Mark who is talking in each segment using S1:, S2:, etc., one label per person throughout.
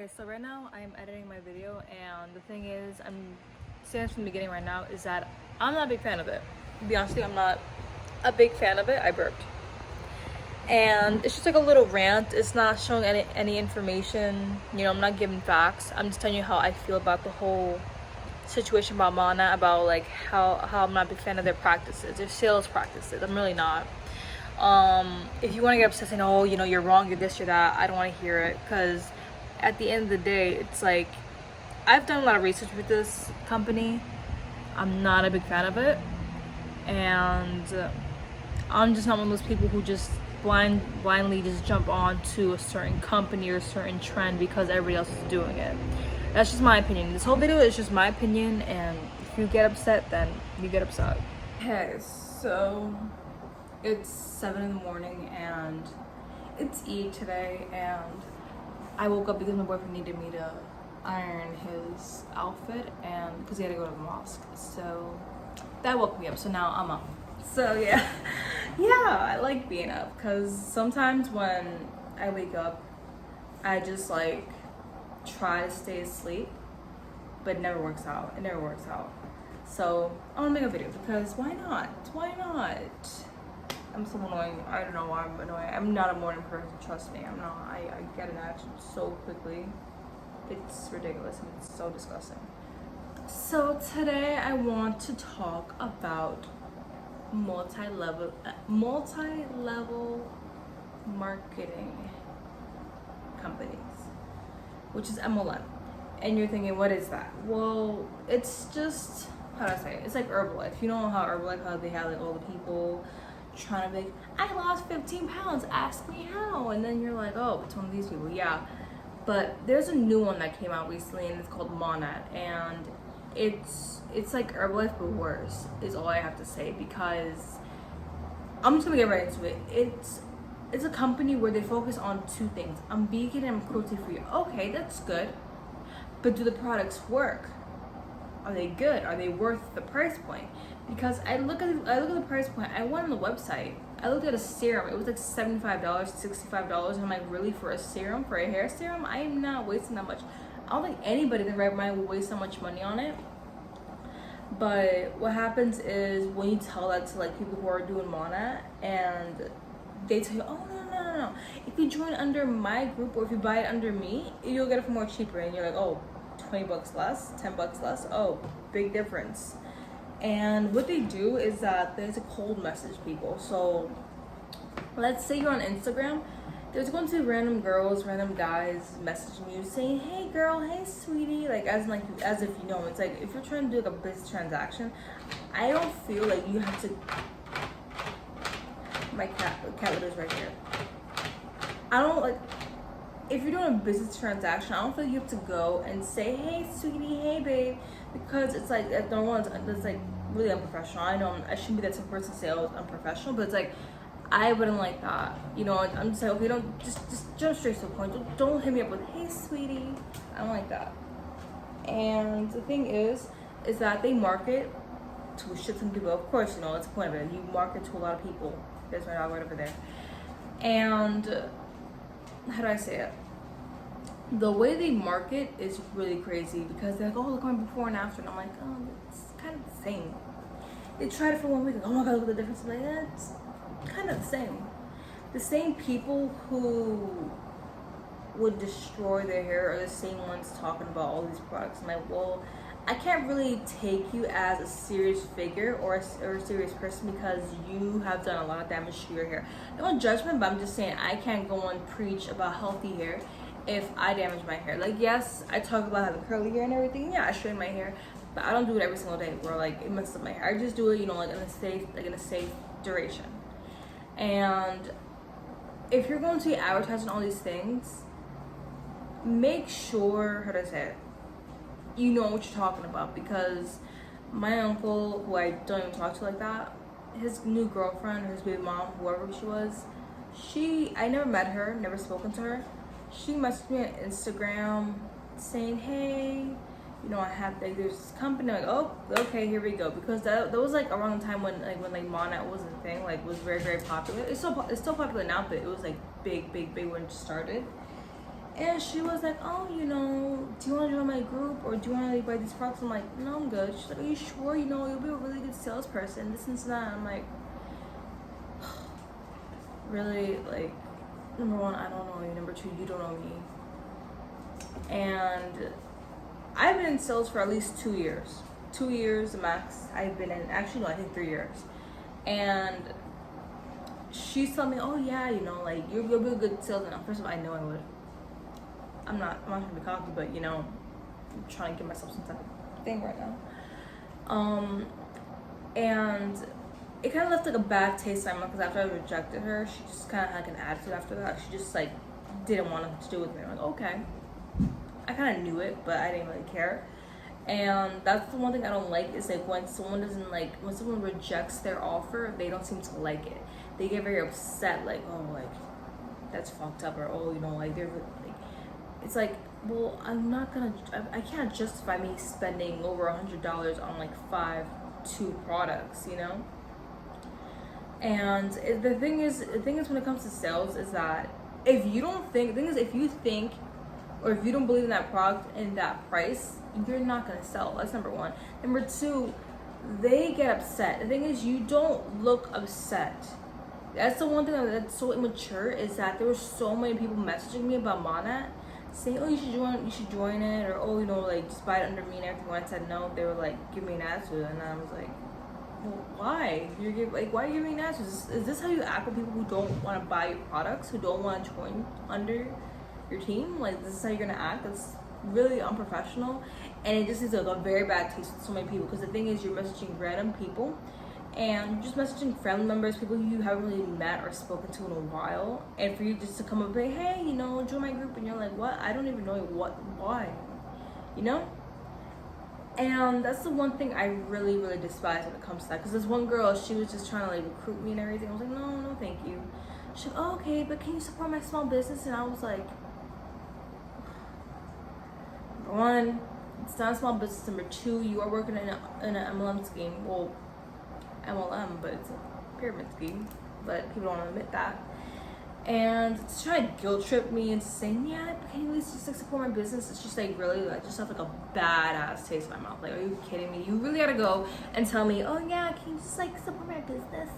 S1: Okay, so right now I'm editing my video, and the thing is, I'm saying this from the beginning right now, is that I'm not a big fan of it. To be honest with you, I'm not a big fan of it. I burped. And it's just like a little rant. It's not showing any information. You know, I'm not giving facts. I'm just telling you how I feel about the whole situation about Monat, about like how I'm not a big fan of their practices, their sales practices. I'm really not. If you want to get upset saying, oh, you know, you're wrong, you're this, you're that, I don't want to hear it, because at the end of the day, it's like, I've done a lot of research with this company. I'm not a big fan of it, and I'm just not one of those people who just blindly just jump on to a certain company or a certain trend because everybody else is doing it. That's just my opinion. This whole video is just my opinion, and if you get upset, then you get upset. Okay, so it's 7 in the morning and it's Eid today, and I woke up because my boyfriend needed me to iron his outfit, and because he had to go to the mosque, so that woke me up. So now I'm up. So yeah. I like being up, because sometimes when I wake up I just like try to stay asleep, but it never works out. So I want to make a video because why not? I'm so annoying. I don't know why I'm annoying. I'm not a morning person, trust me. I'm not. I get an attitude so quickly. It's ridiculous and it's so disgusting. So today I want to talk about multi-level marketing companies, which is MLM. And you're thinking, what is that? Well, it's just, how do I say it? It's like Herbalife. You know how Herbalife, how they have like all the people trying to be like, I lost 15 pounds, ask me how. And then you're like, oh, it's one of these people. Yeah. But there's a new one that came out recently, and it's called Monat. And it's like Herbalife but worse, is all I have to say, because I'm just gonna get right into it. It's a company where they focus on two things. I'm vegan and I'm cruelty free. Okay, that's good. But do the products work? Are they good? Are they worth the price point? Because I look at the price point. I went on the website. I looked at a serum. It was like $75, $65. And I'm like, really, for a serum, for a hair serum? I am not wasting that much. I don't think anybody in their right mind will waste that much money on it. But what happens is when you tell that to like people who are doing Monat, and they tell you, oh no, if you join under my group, or if you buy it under me, you'll get it for more cheaper. And you're like, oh, $20 less, $10 less. Oh, big difference. And what they do is that there's a cold message people. So let's say you're on Instagram, there's going to be random girls, random guys messaging you saying, hey girl, hey sweetie, like as if you know. It's like, if you're trying to do like a business transaction, I don't feel like you have to. My cat litter is right here. I don't like, if you're doing a business transaction, I don't feel like you have to go and say, hey sweetie, hey babe, because it's like, no one's, that's like really unprofessional. I know I shouldn't be that type of person to say I was unprofessional, but it's like, I wouldn't like that. You know, I'm just like, okay, don't just jump straight to the point. Don't hit me up with, hey sweetie. I don't like that. And the thing is that they market to a shit ton of people. Of course, you know, that's the point of it. You market to a lot of people. There's my dog right over there. And how do I say it? The way they market is really crazy, because they're like, oh, look at my before and after. And I'm like, oh, it's kind of the same. They tried it for 1 week. Like, oh my god, look at the difference. I'm like, it's kind of the same. The same people who would destroy their hair are the same ones talking about all these products. I'm like, well, I can't really take you as a serious figure or a serious person, because you have done a lot of damage to your hair. No judgment, but I'm just saying, I can't go and preach about healthy hair if I damage my hair. Like, yes, I talk about having curly hair and everything. Yeah, I straighten my hair, but I don't do it every single day where like it messes up my hair. I just do it, you know, like in a safe duration. And if you're going to be advertising all these things, make sure, how to say it, you know what you're talking about. Because my uncle, who I don't even talk to like that, his new girlfriend, his baby mom, whoever she was, I never met her, never spoken to her. She messaged me on Instagram saying, hey, you know, I have like there's this company. Like, oh, okay, here we go. Because that was like around the time when Monat was a thing, like was very, very popular. It's still popular now, but it was like big when it started. And she was like, oh, you know, do you want to join my group or do you want to buy these products? I'm like, no, I'm good. She's like, are you sure? You know, you'll be a really good salesperson, this and that. I'm like, really, like, number one, I don't know you. Number two, you don't know me. And I've been in sales for at least 2 years. 2 years max. I've been in, actually, no, I think 3 years. And she's telling me, oh yeah, you know, like, you'll be a good salesman. First of all, I know I would. I'm not trying to be cocky, but you know, I'm trying to give myself some type of thing right now. And it kind of left like a bad taste in my mouth because after I rejected her, she just kind of had like an attitude after that. She just like didn't want nothing to do with me. I'm like, okay. I kind of knew it, but I didn't really care. And that's the one thing I don't like is like when someone rejects their offer, they don't seem to like it. They get very upset, like, oh, like that's fucked up, or oh, you know, like they're like, it's like, well, I can't justify me spending over $100 on like 2 products, you know. And the thing is when it comes to sales is that if you think or if you don't believe in that product and that price, you're not gonna sell. That's number one. Number two, they get upset. The thing is, you don't look upset. That's the one thing that's so immature is that there were so many people messaging me about Monat saying, oh, you should join it, or oh, you know, like just buy it under me and everything. When I said no, they were like, give me an attitude, and I was like, well, why? Why are you giving me an attitude? Is this how you act with people who don't want to buy your products, who don't want to join under your team? Like, this is how you're gonna act? That's really unprofessional, and it just is like a very bad taste with so many people. Because the thing is, you're messaging random people, and you're just messaging family members, people who you haven't really met or spoken to in a while, and for you just to come up and say, hey, you know, join my group, and you're like, what? I don't even know why, you know? And that's the one thing I really, really despise when it comes to that. Because this one girl, she was just trying to like recruit me and everything. I was like, no, thank you. She's like, oh, okay, but can you support my small business? And I was like, number one, it's not a small business. Number two, you are working in an MLM scheme. Well, MLM, but it's a pyramid scheme. But people don't want to admit that. And to try to guilt trip me into saying, yeah, can you at least just like support my business? It's just like really, like, just have like a badass taste in my mouth. Like, are you kidding me? You really gotta go and tell me, oh yeah, can you just like support my business?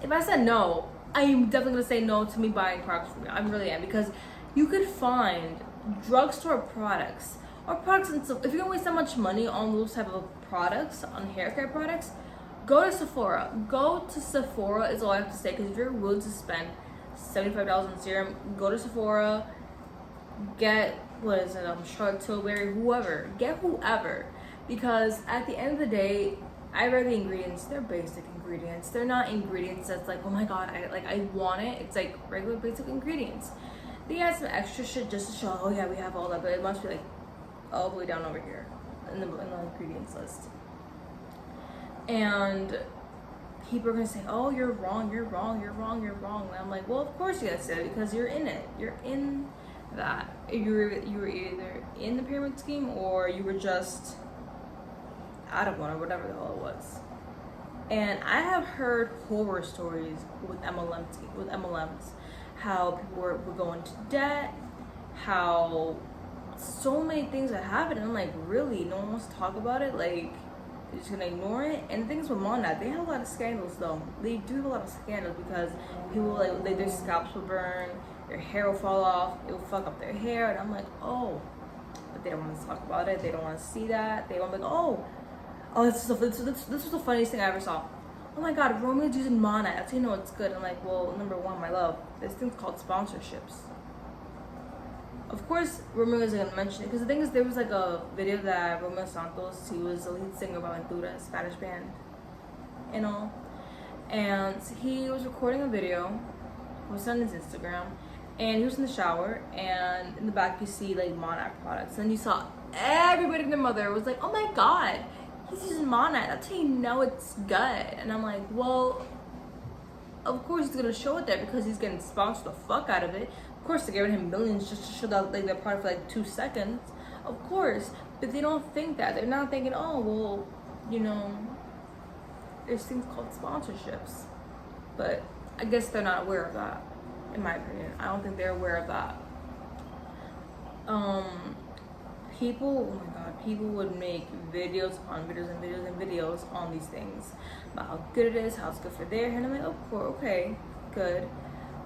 S1: If I said no, I'm definitely gonna say no to me buying products from you. I really am, because you could find drugstore products or products, and so if you're gonna waste that much money on those type of products, on hair care products, go to Sephora. Go to Sephora is all I have to say, because if you're willing to spend $75 on serum, go to Sephora, get, Charlotte Tilbury, get whoever, because at the end of the day, I read the ingredients, they're basic ingredients, they're not ingredients that's like, oh my god, I want it. It's like regular basic ingredients. They add some extra shit just to show, oh yeah, we have all that, but it must be like all the way down over here in the ingredients list. And people are gonna say, oh, you're wrong. And I'm like, well, of course you gotta say it, because you're in it. You're in that. You were either in the pyramid scheme or you were just out of one, or whatever the hell it was. And I have heard horror stories with MLMs, how people were going to debt, how so many things that happened. And I'm like, really? No one wants to talk about it? Like, they're just gonna ignore it? And the things with Monat, they have a lot of scandals though. They do have a lot of scandals, because people like their scalps will burn, their hair will fall off, it will fuck up their hair, and I'm like, oh, but they don't want to talk about it. They don't want to see that. They want to be like, oh, this was the funniest thing I ever saw. Oh my god, Romeo's using Monat. That's how you know it's good. I'm like, well, number one, my love, this thing's called sponsorships. Of course, Romeo isn't gonna mention it, because the thing is, there was like a video that Romeo Santos, he was the lead singer of Aventura, a Spanish band, and all, and he was recording a video, posted on his Instagram, and he was in the shower, and in the back you see like Monat products, and you saw everybody and their mother was like, oh my god, he's using Monat, that's how you know it's good. And I'm like, well, of course he's gonna show it there, because he's getting sponsored the fuck out of it. Of course, they're giving him millions just to show that like their product for like 2 seconds. Of course, but they don't think that. They're not thinking, oh well, you know, there's things called sponsorships. But I guess they're not aware of that, in my opinion. I don't think they're aware of that. people, oh my god, people would make videos on videos and videos and videos on these things about how good it is, how it's good for their hair, and I'm like, oh, cool, okay, good.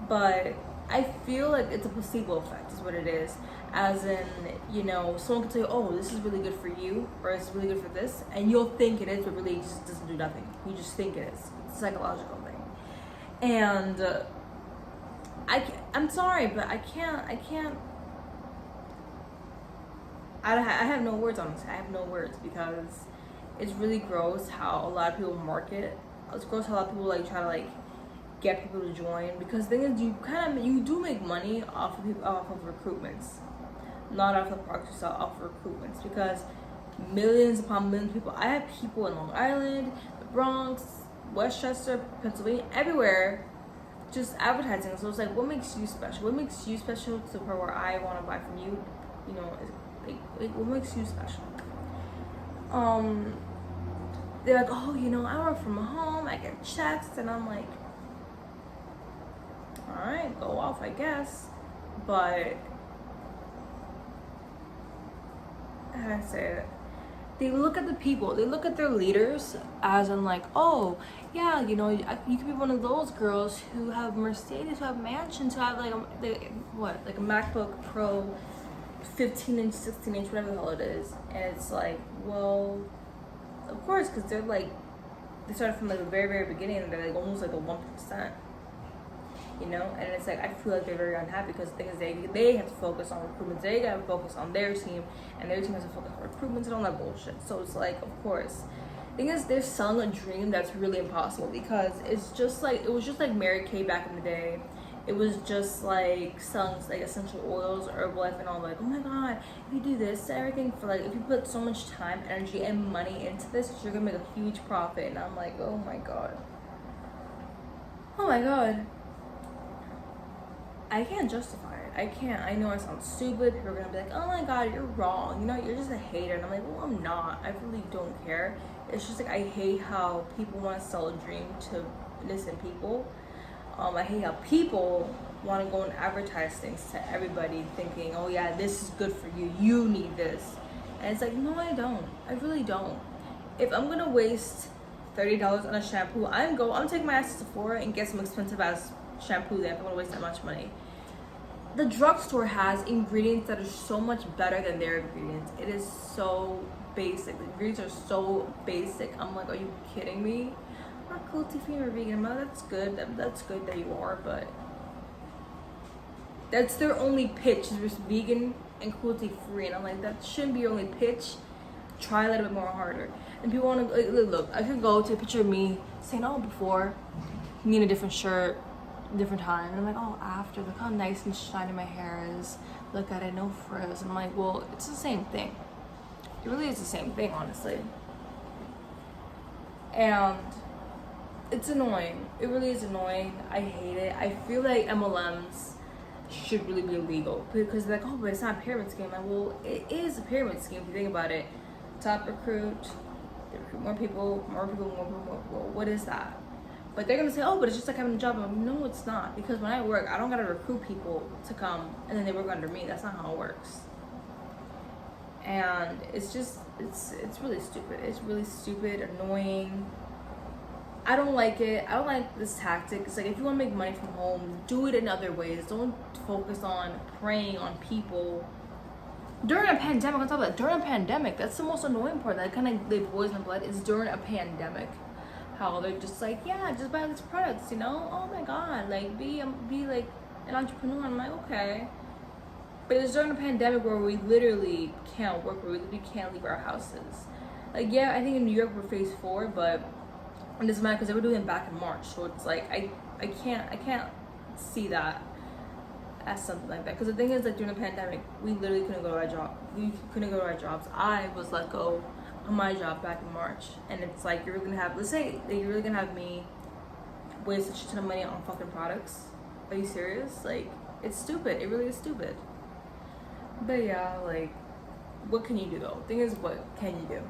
S1: But I feel like it's a placebo effect, is what it is. As in, you know, someone can tell you, oh, this is really good for you, or it's really good for this, and you'll think it is, but really it just doesn't do nothing. You just think it is. It's a psychological thing. And I'm sorry, but I have no words on this. I have no words, because it's really gross how a lot of people market. It's gross how a lot of people like try to like get people to join, because the thing is, you do make money off of people, off of recruitments, not off the products you sell, off of recruitments, because millions upon millions of people. I have people in Long Island, the Bronx, Westchester, Pennsylvania, everywhere, just advertising. So it's like, what makes you special? What makes you special to the point where I want to buy from you? You know, like what makes you special? They're like, oh, you know, I work from home, I get checks, and I'm like, all right, go off, I guess. But how do I say it? They look at the people, they look at their leaders as in like, oh, yeah, you know, you could be one of those girls who have Mercedes, who have mansions, who have like like a MacBook Pro 15-inch, 16-inch, whatever the hell it is. And it's like, well, of course, because they're like, they started from like the very, very beginning, and they're like almost like the 1%. You know, and it's like, I feel like they're very unhappy, because the thing is, they have to focus on recruitment, they gotta focus on their team, and their team has to focus on recruitment and all that bullshit. So it's like, of course, the thing is, they're selling a dream that's really impossible, because it's just like, it was just like Mary Kay back in the day. It was just like selling like essential oils, Herbalife, and all. Like, oh my god, if you do this, everything, for like, if you put so much time, energy, and money into this, you're gonna make a huge profit. And I'm like, oh my god, oh my god, I can't justify it. I can't. I know I sound stupid. People are gonna be like, oh my god, you're wrong. You know, you're just a hater. And I'm like, well, I'm not. I really don't care. It's just like, I hate how people want to sell a dream to innocent people. I hate how people want to go and advertise things to everybody, thinking, oh yeah, this is good for you. You need this. And it's like, no, I don't. I really don't. If I'm gonna waste $30 on a shampoo, I'm taking my ass to Sephora and get some expensive ass shampoo that I'm gonna waste that much money. The drugstore has ingredients that are so much better than their ingredients. It is so basic. The ingredients are so basic. I'm like, are you kidding me? I'm not cruelty-free or vegan. I'm like, that's good. That's good that you are, but that's their only pitch, is just vegan and cruelty-free. And I'm like, that shouldn't be your only pitch. Try a little bit more harder. And people want to like, look. I could go to a picture of me saying, oh, before, me in a different shirt, different time, and I'm like, oh, after, look how nice and shiny my hair is, look at it, no frizz. And I'm like, well, it's the same thing. It really is the same thing, honestly. And it's annoying. It really is annoying. I hate it. I feel like MLMs should really be illegal, because they're like, oh, but it's not a pyramid scheme. I'm like, well, it is a pyramid scheme if you think about it. Top recruit, they recruit more people. Well, what is that? But they're gonna say, oh, but it's just like having a job. I'm like, no, it's not. Because when I work, I don't gotta recruit people to come and then they work under me. That's not how it works. And it's just, it's really stupid. It's really stupid, annoying. I don't like it. I don't like this tactic. It's like, if you want to make money from home, do it in other ways. Don't focus on preying on people during a pandemic. On top of that, during a pandemic, that's the most annoying part. That kind of like poison the blood, is during a pandemic. How they're just like, yeah, just buy these products, you know? Oh my god, like be like an entrepreneur. I'm like, okay. But it's during a pandemic where we literally can't work, where we literally can't leave our houses. Like, yeah, I think in New York we're phase 4, but it doesn't matter, because they were doing it back in March. So it's like, I can't see that as something like that. Because the thing is that during the pandemic, we literally couldn't go to our job. We couldn't go to our jobs. I was let go on my job back in March, and it's like, you're really gonna have, let's say that you're really gonna have me waste a shit ton of money on fucking products. Are you serious? Like, it's stupid. It really is stupid. But yeah, like, what can you do though? Thing is, what can you do?